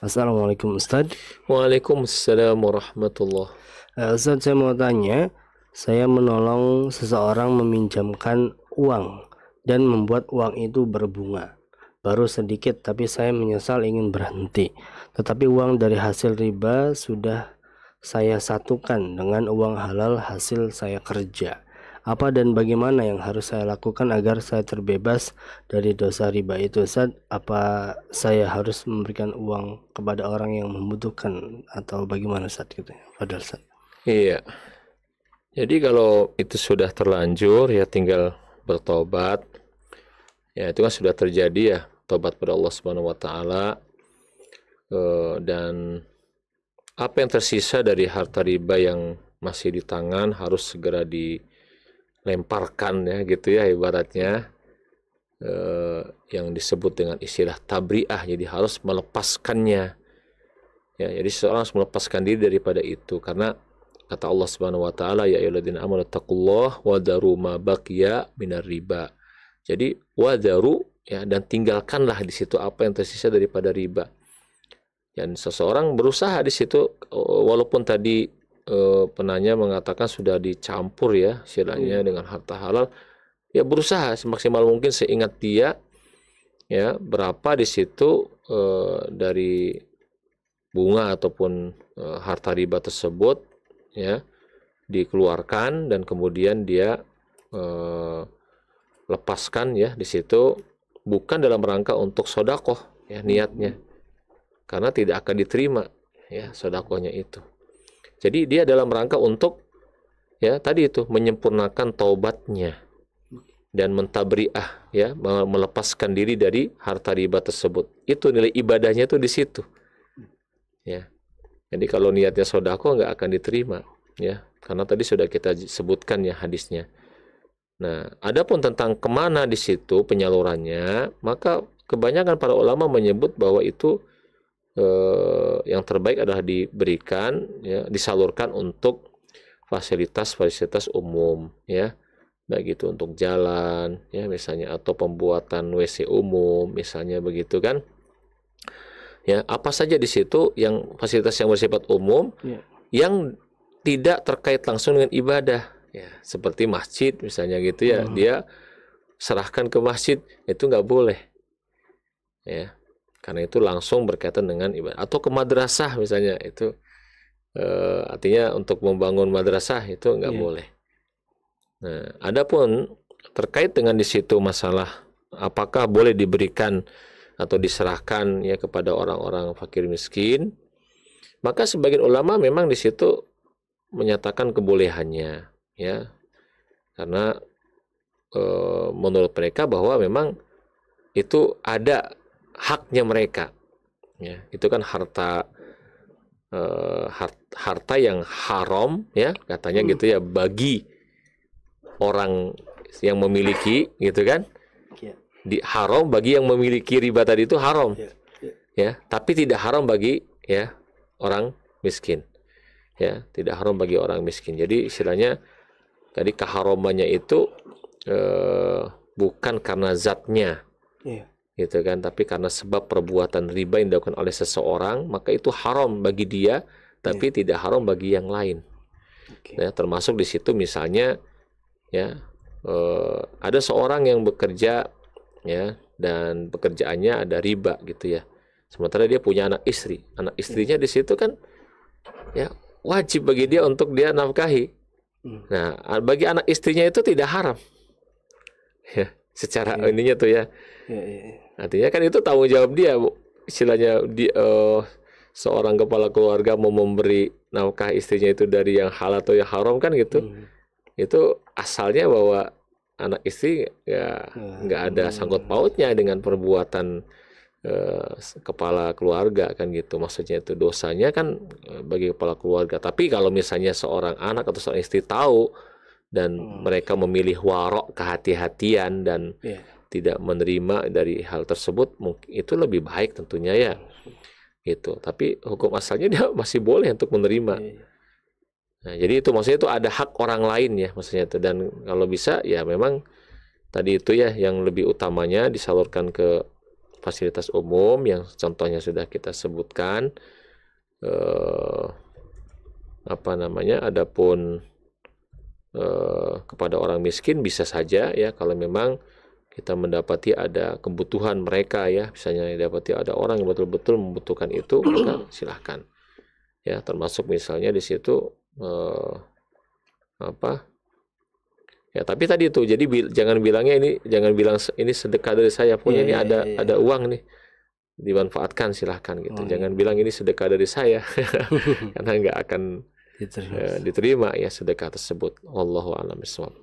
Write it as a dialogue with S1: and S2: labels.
S1: Assalamualaikum Ustadz.
S2: Waalaikumsalam warahmatullah.
S1: Ustadz, saya mau tanya, saya menolong seseorang meminjamkan uang dan membuat uang itu berbunga. Baru sedikit, tapi saya menyesal ingin berhenti. Tetapi uang dari hasil riba sudah saya satukan dengan uang halal hasil saya kerja. Apa dan bagaimana yang harus saya lakukan agar saya terbebas dari dosa riba itu, Ustaz? Apa saya harus memberikan uang kepada orang yang membutuhkan atau bagaimana, Ustaz, gitu ya? Padahal, Ustaz.
S2: Iya, jadi kalau itu sudah terlanjur ya tinggal bertobat. Ya itu kan sudah terjadi ya, tobat pada Allah Subhanahu wa taala. Dan apa yang tersisa dari harta riba yang masih di tangan harus segera dilemparkan ya gitu ya ibaratnya. Yang disebut dengan istilah tabriah, jadi harus melepaskannya. Ya, jadi seseorang harus melepaskan diri daripada itu karena kata Allah Subhanahu wa taala, ya ayyuhalladzina amanu taqullaha wa daru ma baqiya minar riba. Jadi wadaru ya, dan tinggalkanlah di situ apa yang tersisa daripada riba. Dan seseorang berusaha di situ walaupun tadi penanya mengatakan sudah dicampur ya istilahnya dengan harta halal, ya berusaha semaksimal mungkin seingat dia ya berapa di situ dari bunga ataupun harta riba tersebut ya dikeluarkan dan kemudian dia eh, lepaskan ya di situ, bukan dalam rangka untuk sodakoh ya niatnya, karena tidak akan diterima ya sodakohnya itu. Jadi dia dalam rangka untuk ya tadi itu menyempurnakan taubatnya dan mentabriah ya, melepaskan diri dari harta riba tersebut. Itu nilai ibadahnya tuh di situ ya. Jadi kalau niatnya sodako nggak akan diterima ya, karena tadi sudah kita sebutkan ya hadisnya. Nah, adapun tentang kemana di situ penyalurannya, maka kebanyakan para ulama menyebut bahwa itu yang terbaik adalah diberikan ya, disalurkan untuk fasilitas-fasilitas umum ya, baik itu untuk jalan ya misalnya atau pembuatan WC umum misalnya begitu kan. Ya, apa saja di situ yang fasilitas yang bersifat umum
S1: Ya.
S2: yang tidak terkait langsung dengan ibadah ya, seperti masjid misalnya gitu ya, dia serahkan ke masjid, itu nggak boleh ya, karena itu langsung berkaitan dengan ibadah. Atau ke madrasah misalnya, itu artinya untuk membangun madrasah itu nggak
S1: Iya.
S2: boleh. Nah, adapun terkait dengan di situ masalah apakah boleh diberikan atau diserahkan ya kepada orang-orang fakir miskin, maka sebagian ulama memang di situ menyatakan kebolehannya ya, karena menurut mereka bahwa memang itu ada haknya mereka ya, itu kan harta harta yang haram ya katanya gitu ya bagi orang yang memiliki gitu kan,
S1: Ya.
S2: di haram bagi yang memiliki riba tadi itu haram
S1: Ya. Ya.
S2: ya, tapi tidak haram bagi ya orang miskin ya, tidak haram bagi orang miskin. Jadi istilahnya tadi keharamannya itu bukan karena zatnya
S1: Iya.
S2: gitu kan, tapi karena sebab perbuatan riba yang dilakukan oleh seseorang, maka itu haram bagi dia tapi
S1: Iya.
S2: tidak haram bagi yang lain
S1: Oke.
S2: ya. Termasuk di situ misalnya ya ada seorang yang bekerja ya dan pekerjaannya ada riba gitu ya, sementara dia punya anak
S1: Iya.
S2: istrinya di situ kan ya wajib bagi dia untuk dia nafkahi. Nah, bagi anak istrinya itu tidak haram ya secara
S1: Iya.
S2: ininya tuh ya,
S1: Iya. Iya.
S2: artinya kan itu tanggung jawab dia Bu. Istilahnya seorang kepala keluarga mau memberi nafkah istrinya itu dari yang halal atau yang haram kan gitu, itu asalnya bahwa anak istri ya nggak ada sangkut pautnya dengan perbuatan kepala keluarga kan gitu, maksudnya itu dosanya kan bagi kepala keluarga. Tapi kalau misalnya seorang anak atau seorang istri tahu dan mereka memilih warok, kehati-hatian dan
S1: Iya.
S2: tidak menerima dari hal tersebut, mungkin itu lebih baik tentunya ya gitu. Tapi hukum asalnya dia masih boleh untuk menerima.
S1: Iya.
S2: Nah, jadi itu maksudnya itu ada hak orang lain ya maksudnya itu, dan kalau bisa ya memang tadi itu ya yang lebih utamanya disalurkan ke fasilitas umum yang contohnya sudah kita sebutkan. Adapun kepada orang miskin bisa saja ya, kalau memang kita mendapati ada kebutuhan mereka ya, misalnya dapati ada orang yang betul-betul membutuhkan itu, maka silahkan ya, termasuk misalnya di situ ya, tapi tadi itu jadi jangan bilang ini sedekah dari saya, punya ini ada uang nih dimanfaatkan, silahkan gitu. Jangan bilang ini sedekah dari saya karena nggak akan diterima ya sedekah tersebut. Wallahu a'lam bishawab.